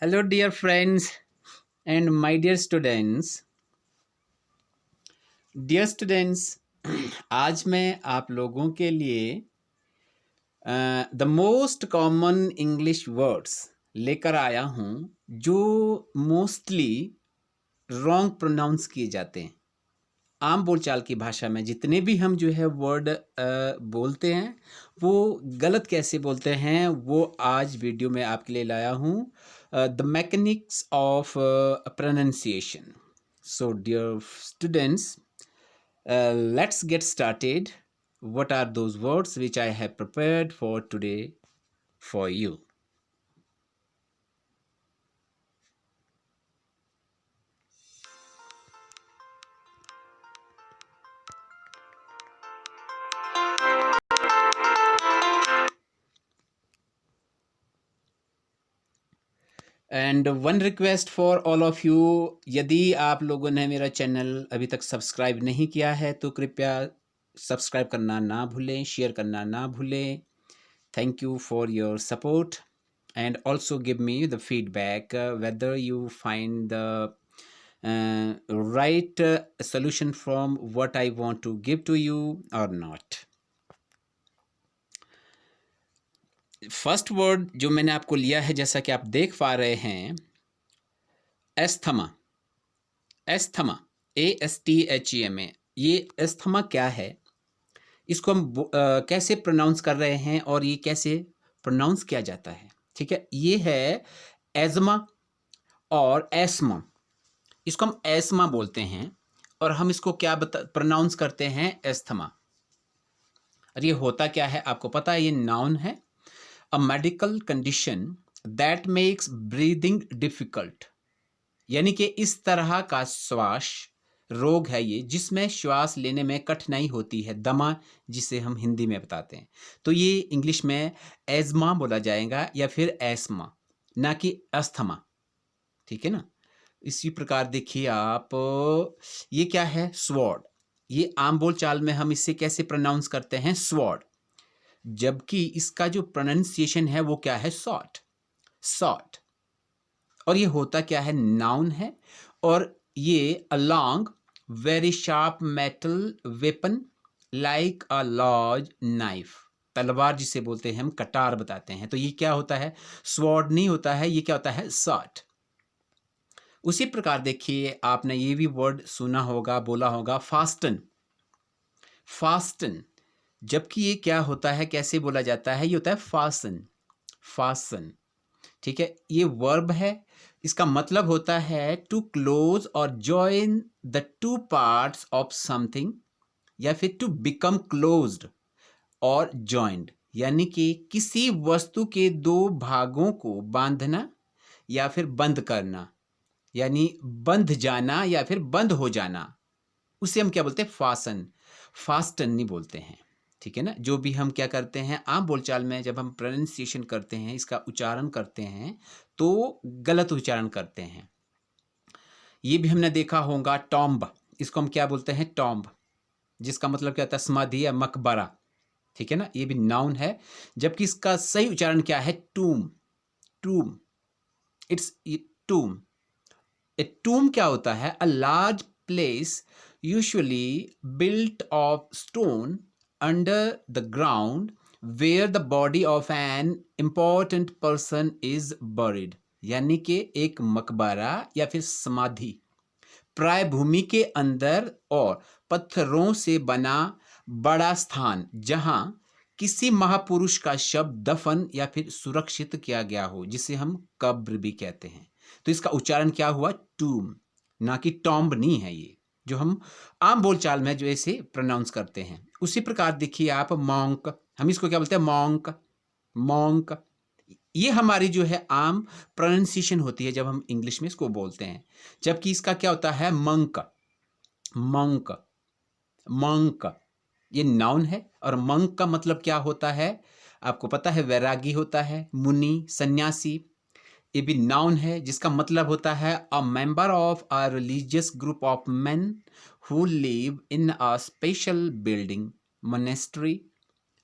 Hello, dear friends and my dear students. Dear students, आज मैं आप लोगों के लिए the most common English words लेकर आया हूँ जो मोस्टली रॉन्ग प्रोनाउंस किए जाते हैं। आम बोलचाल की भाषा में जितने भी हम जो है वर्ड बोलते हैं वो गलत कैसे बोलते हैं वो आज वीडियो में आपके लिए लाया हूँ। The mechanics of pronunciation. So dear students, let's get started. What are those words which I have prepared for today for you? And one request for all of you, यदि आप लोगों ने मेरा चैनल अभी तक सब्सक्राइब नहीं किया है तो कृपया सब्सक्राइब करना ना भूलें, शेयर करना ना भूलें। Thank you for your support and also give me the feedback whether you find the right solution from what I want to give to you or not. First word जो मैंने आपको लिया है, जैसा कि आप देख पा रहे हैं, एस्थमा। Asthma, ASTHEMA। ये एस्थमा क्या है, इसको हम कैसे प्रोनाउंस कर रहे हैं और ये कैसे प्रोनाउंस किया जाता है। ठीक है, ये है एजमा और एस्मा। इसको हम एस्मा बोलते हैं और हम इसको क्या प्रोनाउंस करते हैं, एस्थमा। और ये होता क्या है आपको पता है, ये नाउन है। A medical condition that makes breathing difficult, यानी कि इस तरह का श्वास रोग है ये जिसमें श्वास लेने में कठिनाई होती है, दमा जिसे हम हिंदी में बताते हैं। तो ये इंग्लिश में एजमा बोला जाएगा या फिर एस्मा, ना कि अस्थमा। ठीक है ना। इसी प्रकार देखिए आप, ये क्या है, स्वॉर्ड। ये आम बोलचाल में हम इसे कैसे प्रोनाउंस करते हैं, स्वॉर्ड, जबकि इसका जो प्रोनाउंसिएशन है वो क्या है, सॉट। सॉट। और ये होता क्या है, नाउन है। और ये a long very sharp metal weapon like a large knife, तलवार जिसे बोलते हैं हम, कटार बताते हैं। तो ये क्या होता है, स्वॉर्ड नहीं होता है, ये क्या होता है, सॉट। उसी प्रकार देखिए, आपने ये भी वर्ड सुना होगा, बोला होगा, फास्टन। फास्टन, जबकि ये क्या होता है, कैसे बोला जाता है, ये होता है फासन। फासन। ठीक है, ये वर्ब है। इसका मतलब होता है टू क्लोज और join the two parts of something, या फिर टू बिकम क्लोज्ड और जॉइंड, यानी कि किसी वस्तु के दो भागों को बांधना या फिर बंद करना, यानी बंध जाना या फिर बंद हो जाना, उसे हम क्या बोलते हैं, फासन। फास्टन नहीं बोलते हैं। ठीक है ना। जो भी हम क्या करते हैं आम बोलचाल में, जब हम प्रोनाउंसिएशन करते हैं, इसका उच्चारण करते हैं, तो गलत उच्चारण करते हैं। ये भी हमने देखा होगा, टॉम्ब। इसको हम क्या बोलते हैं, टॉम्ब, जिसका मतलब क्या होता है, समाधि या मकबरा। ठीक है ना, ये भी नाउन है, जबकि इसका सही उच्चारण क्या है, टूम। टूम, इट्स टूम। ए टूम क्या होता है, a large place usually built of stone under the ground where the body of an important person is buried, यानी कि एक मकबरा या फिर समाधि प्राय भूमि के अंदर और पत्थरों से बना बड़ा स्थान जहां किसी महापुरुष का शव दफन या फिर सुरक्षित किया गया हो, जिसे हम कब्र भी कहते हैं। तो इसका उच्चारण क्या हुआ, टूम, ना कि टॉम्ब नहीं है ये, जो हम आम बोलचाल में जो ऐसे प्रोनाउंस करते हैं। उसी प्रकार देखिए आप, मॉन्क, हम इसको क्या बोलते हैं, मॉन्क। मॉन्क, ये हमारी जो है आम प्रोनाउंसिएशन होती है जब हम इंग्लिश में इसको बोलते हैं, जबकि इसका क्या होता है, मंक। मंक, मंक, ये नाउन है। और मंक का मतलब क्या होता है, आपको पता है, वैरागी होता है, मुनि, सन्यासी। ये भी नाउन है, जिसका मतलब होता है a member of a religious group of men who live in a special building, monastery,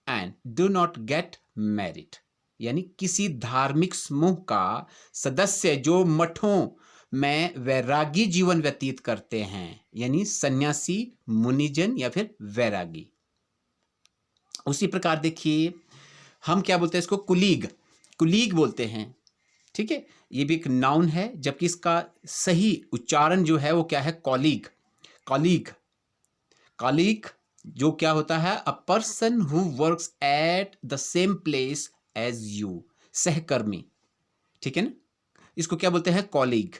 and do not get married. यानी किसी धार्मिक समूह का सदस्य जो मठों में वैरागी जीवन व्यतीत करते हैं, यानी सन्यासी, मुनिजन या फिर वैरागी। उसी प्रकार देखिए हम क्या बोलते हैं इसको, कुलीग, कुलीग बोलते हैं। ठीक है, ये भी एक नाउन है, जबकि इसका सही उच्चारण जो है वो क्या है, कॉलीग, कॉलीग, कॉलीग जो क्या होता है, a person who works at the same place as you, सहकर्मी। ठीक है ना, इसको क्या बोलते हैं, कॉलीग,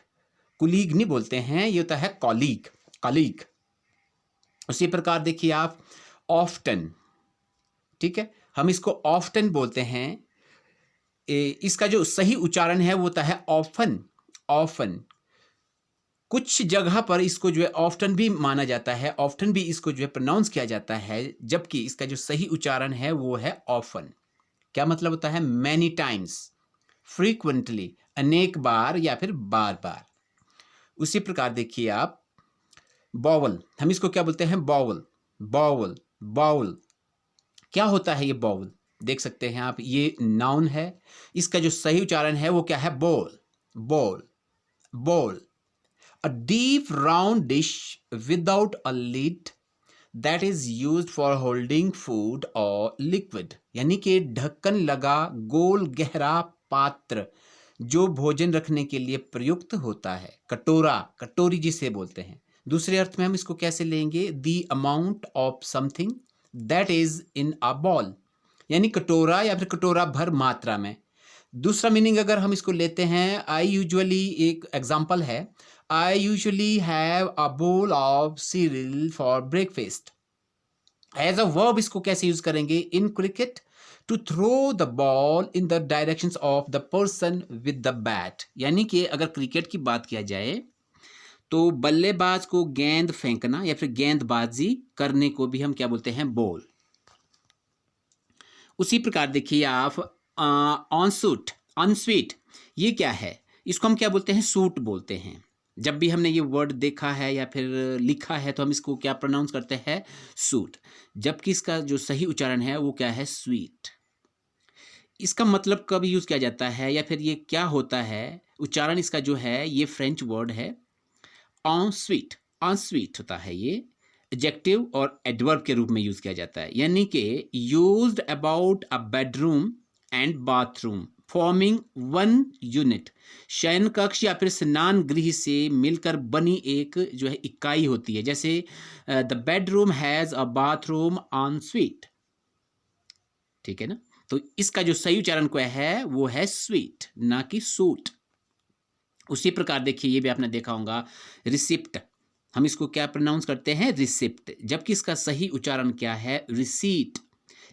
कुलीग नहीं बोलते हैं, ये होता है कॉलीग, कॉलीग। उसी प्रकार देखिए आप ऑफ्टन, ठीक है, हम इसको ऑफ्टन बोलते हैं। इसका जो सही उच्चारण है वो होता है ऑफन, ऑफन। कुछ जगह पर इसको जो है ऑफ्टन भी माना जाता है, ऑफ्टन भी इसको जो है प्रोनाउंस किया जाता है, जबकि इसका जो सही उच्चारण है वो है ऑफन। क्या मतलब होता है, मैनी टाइम्स, फ्रीक्वेंटली, अनेक बार या फिर बार बार। उसी प्रकार देखिए आप बॉवल, हम इसको क्या बोलते हैं, बॉवल, बॉवल, बाउल। क्या होता है ये बाउल, देख सकते हैं आप, ये नाउन है, इसका जो सही उच्चारण है वो क्या है, बोल, बोल, बोल। A deep round dish without a lid that is used for holding food or liquid, यानी कि ढक्कन लगा गोल गहरा पात्र जो भोजन रखने के लिए प्रयुक्त होता है। कटोरा, कटोरी जिसे बोलते हैं। दूसरे अर्थ में हम इसको कैसे लेंगे, the amount of something that is in a ball, यानी कटोरा या फिर कटोरा भर मात्रा में। दूसरा मीनिंग अगर हम इसको लेते हैं, आई यूजुअली, एक एग्जाम्पल है, I usually have a bowl of cereal for breakfast. As a verb इसको कैसे यूज करेंगे, in cricket to throw the ball in the direction of the person with the bat, यानी कि अगर cricket की बात किया जाए तो बल्लेबाज को गेंद फेंकना या फिर गेंदबाजी करने को भी हम क्या बोलते हैं, बॉल। उसी प्रकार देखिए आप ऑन सूट, ऑन स्वीट, ये क्या है, इसको हम क्या बोलते हैं, सूट बोलते हैं। जब भी हमने ये वर्ड देखा है या फिर लिखा है तो हम इसको क्या प्रोनाउंस करते हैं, सूट, जबकि इसका जो सही उच्चारण है वो क्या है, स्वीट। इसका मतलब कब यूज किया जाता है या फिर ये क्या होता है, उच्चारण इसका जो है ये फ्रेंच वर्ड है, ऑन स्वीट, ऑन स्वीट होता है ये, एडजेक्टिव और एडवर्ब के रूप में यूज किया जाता है, यानी कि used about a bedroom and bathroom forming one unit, शयन कक्ष या फिर स्नान गृह से मिलकर बनी एक जो है इकाई होती है। जैसे the bedroom has a bathroom on sweet, ठीक है ना, तो इसका जो सही उच्चारण क्या है वो है स्वीट, ना कि सूट। उसी प्रकार देखिए ये भी आपने देखा होगा, रिसिप्ट, हम इसको क्या प्रोनाउंस करते हैं, रिसिप्ट, जबकि इसका सही उच्चारण क्या है, रिसीट,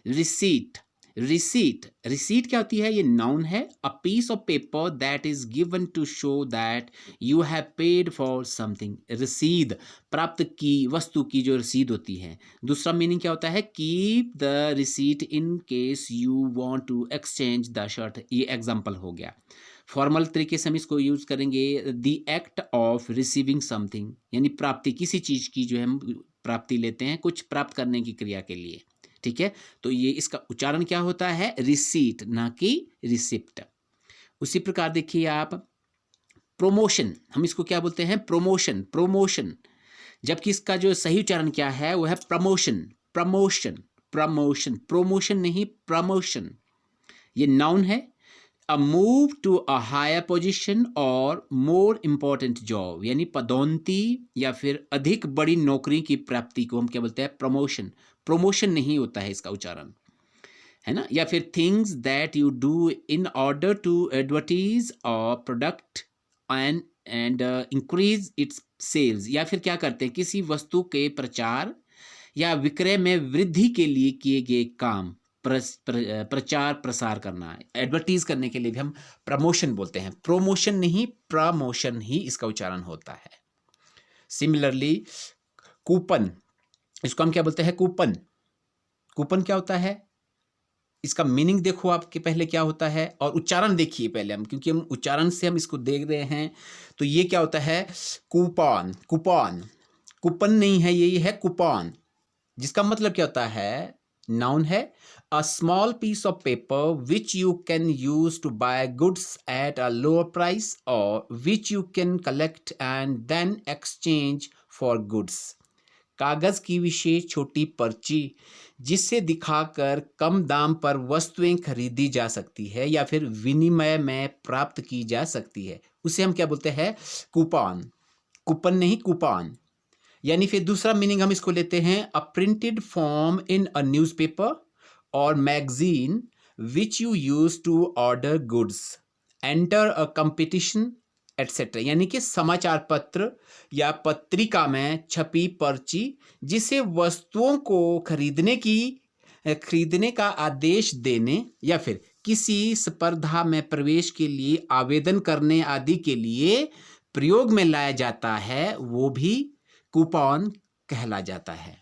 रिसीट, रिसीट। रिसीट क्या होती है, ये नाउन है, a piece of paper that is given to show that you have paid for something, रसीद, प्राप्त की वस्तु की जो रसीद होती है। दूसरा मीनिंग क्या होता है, keep the receipt in case you want to exchange the shirt, ये एग्जांपल हो गया। फॉर्मल तरीके से हम इसको यूज करेंगे, the act of receiving something, यानी प्राप्ति, किसी चीज की जो है हम प्राप्ति लेते हैं कुछ प्राप्त करने की क्रिया के लिए, ठीक है, तो ये इसका उच्चारण क्या होता है, रिसीट, ना कि रिसिप्ट। उसी प्रकार देखिए आप प्रोमोशन, हम इसको क्या बोलते हैं, प्रोमोशन, प्रोमोशन, जबकि इसका जो सही उच्चारण क्या है वो है प्रमोशन, प्रमोशन, प्रमोशन, प्रोमोशन नहीं, प्रमोशन। ये नाउन है, a move to a higher position और मोर इंपॉर्टेंट जॉब, यानी पदोन्नति या फिर अधिक बड़ी नौकरी की प्राप्ति को हम क्या बोलते हैं, प्रमोशन। प्रमोशन नहीं होता है इसका उच्चारण, है ना, या फिर things that you do in order to advertise a product and increase its sales, या फिर क्या करते हैं, किसी वस्तु के प्रचार या विक्रय में वृद्धि के लिए किए गए काम, प्रचार प्रसार करना, एडवर्टीज करने के लिए भी हम प्रमोशन बोलते हैं, प्रोमोशन नहीं, प्रमोशन ही इसका उच्चारण होता है। सिमिलरली कूपन, इसको हम क्या बोलते हैं, कूपन। कूपन क्या होता है, इसका मीनिंग देखो आपके पहले क्या होता है और उच्चारण देखिए पहले हम, क्योंकि हम उच्चारण से हम इसको देख रहे हैं। तो ये क्या होता है, कूपन, कूपन, कूपन नहीं है ये है कूपन, जिसका मतलब क्या होता है, नाउन है a small piece of paper which you can use to buy goods at a lower price और which you can collect and then exchange for goods. कागज की विशेष छोटी पर्ची जिससे दिखाकर कम दाम पर वस्तुएं खरीदी जा सकती है या फिर विनिमय में प्राप्त की जा सकती है, उसे हम क्या बोलते हैं? कूपन। कूपन नहीं, कूपन। यानी फिर दूसरा मीनिंग हम इसको लेते हैं a printed form in a newspaper और magazine which you use to order goods, enter a competition etcetera. यानी कि समाचार पत्र या पत्रिका में छपी पर्ची जिसे वस्तुओं को खरीदने का आदेश देने या फिर किसी स्पर्धा में प्रवेश के लिए आवेदन करने आदि के लिए प्रयोग में लाया जाता है, वो भी कूपन कहला जाता है।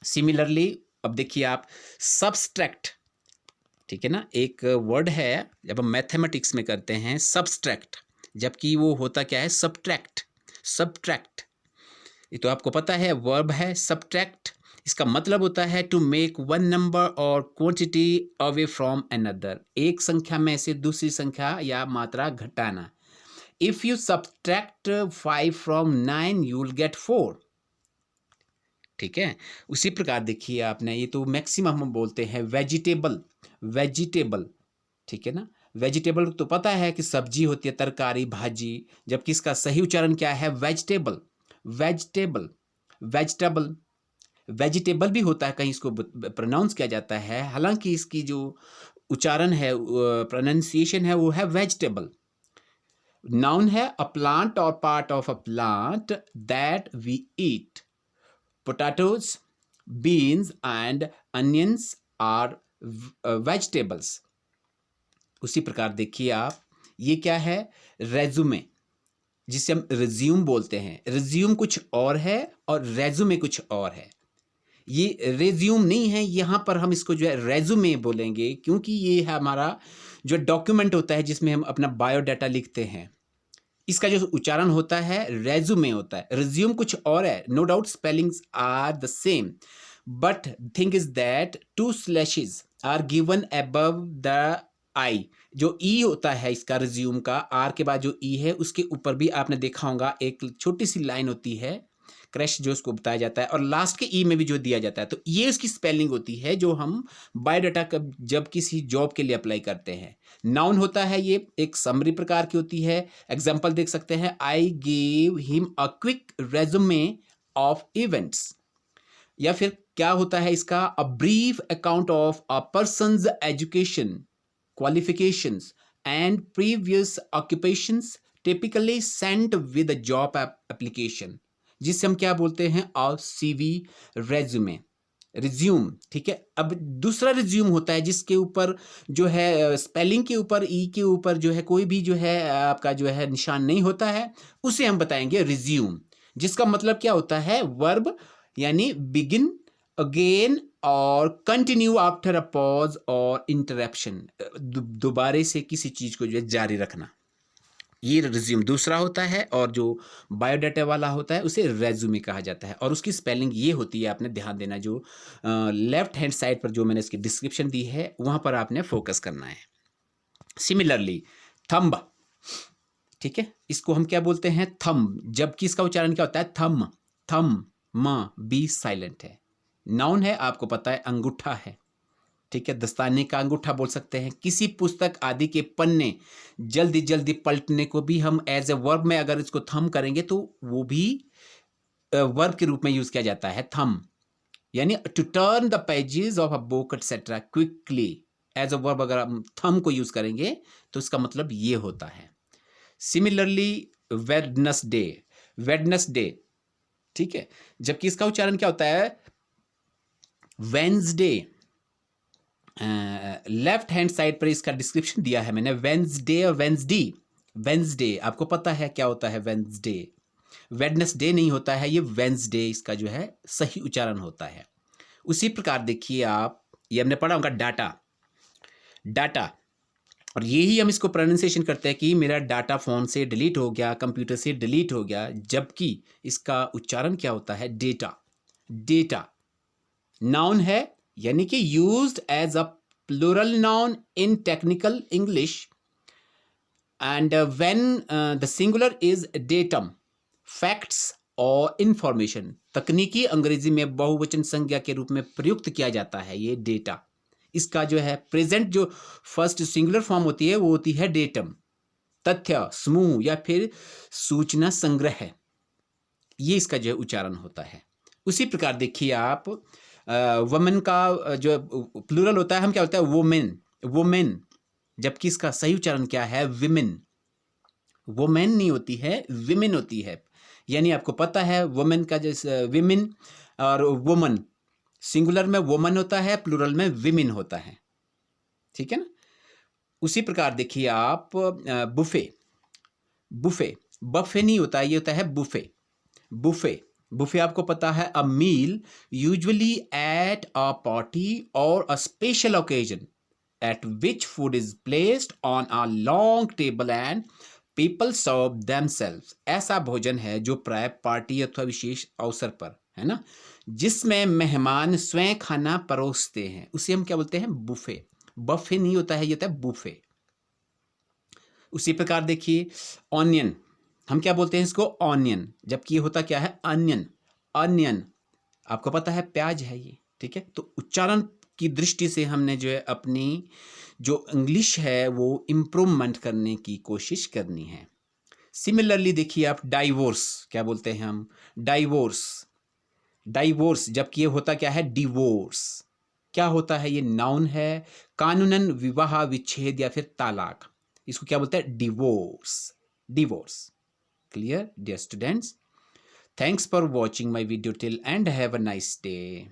सिमिलरली अब देखिए आप सब्सट्रैक्ट, ठीक है ना, एक वर्ड है जब हम मैथमेटिक्स में करते हैं सब्सट्रैक्ट, जबकि वो होता क्या है? सब्ट्रैक्ट। सब्ट्रैक्ट ये तो आपको पता है वर्ब है सब्ट्रैक्ट। इसका मतलब होता है टू मेक वन नंबर और क्वांटिटी अवे फ्रॉम अनदर, एक संख्या में से दूसरी संख्या या मात्रा घटाना। If you subtract 5 from 9 you will get 4। ठीक है, उसी प्रकार देखिए आपने, ये तो मैक्सिमम हम बोलते हैं वेजिटेबल। वेजिटेबल, ठीक है ना, वेजिटेबल तो पता है कि सब्जी होती है, तरकारी, भाजी, जबकि इसका सही उच्चारण क्या है? वेजिटेबल। वेजिटेबल, वेजिटेबल, वेजिटेबल भी होता है, कहीं इसको प्रोनाउंस किया जाता है, हालांकि इसकी जो उच्चारण है, प्रोनाउंसिएशन है, वो है वेजिटेबल। नाउन है अ प्लांट और part of a plant that we eat. Potatoes, beans and onions are vegetables। उसी प्रकार देखिए आप, ये क्या है? रेज्यूमे, जिसे हम रिज्यूम बोलते हैं। रिज्यूम कुछ और है और रेज्यूमे कुछ और है। ये रेज्यूम नहीं है, यहाँ पर हम इसको जो है रेज्यूमे बोलेंगे, क्योंकि ये है हमारा जो डॉक्यूमेंट होता है जिसमें हम अपना बायोडाटा लिखते हैं। इसका जो उच्चारण होता है रेज्यूमे होता है। रिज्यूम कुछ और है, no doubt spellings are the same, but thing is that 2 slashes are given above the I. जो ई होता है इसका, रिज्यूम का, आर के बाद जो ई है उसके ऊपर भी आपने देखा होगा एक छोटी सी लाइन होती है, क्रैश जो उसको बताया जाता है, और लास्ट के ई में भी जो दिया जाता है। तो ये उसकी स्पेलिंग होती है जो हम बायोडाटा का जब किसी जॉब के लिए अप्लाई करते हैं। नाउन होता है, ये एक समरी प्रकार की होती है। एग्जाम्पल देख सकते हैं, I give him a quick resume of events. या फिर क्या होता है इसका? A brief account of a person's education, qualifications and previous occupations typically sent with a job application, जिससे हम क्या बोलते हैं? A CV resume, resume. ठीक है, अब दूसरा रिज्यूम होता है जिसके ऊपर जो है स्पेलिंग के ऊपर, ई के ऊपर जो है कोई भी जो है आपका जो है निशान नहीं होता है, उसे हम बताएंगे रिज्यूम, जिसका मतलब क्या होता है? वर्ब, यानी बिगिन अगेन और कंटिन्यू आफ्टर अ पॉज और इंटरप्शन, दोबारे से किसी चीज को जो है जारी रखना, ये रिज्यूम दूसरा होता है। और जो बायोडाटा वाला होता है उसे रेज्यूमे कहा जाता है, और उसकी स्पेलिंग ये होती है, आपने ध्यान देना, जो लेफ्ट हैंड साइड पर जो मैंने इसकी डिस्क्रिप्शन दी है वहां पर आपने फोकस करना है। सिमिलरली थंब, ठीक है, इसको हम क्या बोलते हैं? थंब, जबकि इसका उच्चारण क्या होता है? थम। थम, म बी साइलेंट है। नाउन है, आपको पता है, अंगूठा है। ठीक है, दस्ताने का अंगूठा बोल सकते हैं। किसी पुस्तक आदि के पन्ने जल्दी जल्दी पलटने को भी हम एज ए वर्ब में अगर इसको थम करेंगे तो वो भी वर्ब के रूप में यूज किया जाता है, थम। यानी to turn the pages of a book etcetera quickly, as a verb अगर हम थम को यूज करेंगे तो इसका मतलब ये होता है। सिमिलरली वेडनेसडे, वेडनेसडे, ठीक है, जबकि इसका उच्चारण क्या होता है? वेंसडे। लेफ्ट हैंड साइड पर इसका डिस्क्रिप्शन दिया है मैंने, वेंसडे और वेंसडी। वेंसडे आपको पता है क्या होता है? वेंसडे, वेडनेसडे नहीं होता है, ये वेंसडे इसका जो है सही उच्चारण होता है। उसी प्रकार देखिए आप, ये हमने पढ़ा होगा डाटा। डाटा, और यही हम इसको प्रोनाउंसिएशन करते हैं कि मेरा डाटा फोन से डिलीट हो गया, कंप्यूटर से डिलीट हो गया, जबकि इसका उच्चारण क्या होता है? डेटा। डेटा नाउन है, यानी कि used as a plural noun in technical English and when the singular is datum, facts और इंफॉर्मेशन। तकनीकी अंग्रेजी में बहुवचन संज्ञा के रूप में प्रयुक्त किया जाता है ये डेटा। इसका जो है प्रेजेंट जो फर्स्ट सिंगुलर फॉर्म होती है वो होती है डेटम, तथ्य, समूह या फिर सूचना संग्रह है, ये इसका जो उच्चारण होता है। उसी प्रकार देखिए आप वमन का जो प्लूरल होता है हम क्या होता है वोमेन, वोमेन, जबकि इसका सही उच्चारण क्या है विमेन। वोमेन नहीं होती है, विमेन होती है। यानी आपको पता है वुमेन का जैसे विमेन और वुमन, सिंगुलर में वुमन होता है, प्लूरल में विमेन होता है, ठीक है ना। उसी प्रकार देखिए आप बुफे, बुफे, बफे नहीं होता, ये होता है बुफे। बुफे, बुफे आपको पता है a meal usually at a party और a special occasion at which food is placed on a long table and people serve themselves. ऐसा भोजन है जो प्राय पार्टी अथवा विशेष अवसर पर, है ना, जिसमें मेहमान स्वयं खाना परोसते हैं, उसे हम क्या बोलते हैं बुफे। बफे नहीं होता है, ये होता है बुफे। उसी प्रकार देखिए ऑनियन, हम क्या बोलते हैं इसको ऑनियन, जबकि ये होता क्या है अनियन। अनियन आपको पता है प्याज है ये, ठीक है। तो उच्चारण की दृष्टि से हमने जो है अपनी जो इंग्लिश है वो इम्प्रूवमेंट करने की कोशिश करनी है। सिमिलरली देखिए आप डाइवोर्स, क्या बोलते हैं हम डाइवोर्स, डाइवोर्स, जबकि ये होता क्या है डिवोर्स। क्या होता है, ये नाउन है, कानूनन विवाह विच्छेद या फिर तालाक, इसको क्या बोलते हैं divorce, divorce. Clear, dear students? Thanks for watching my video till and have a nice day.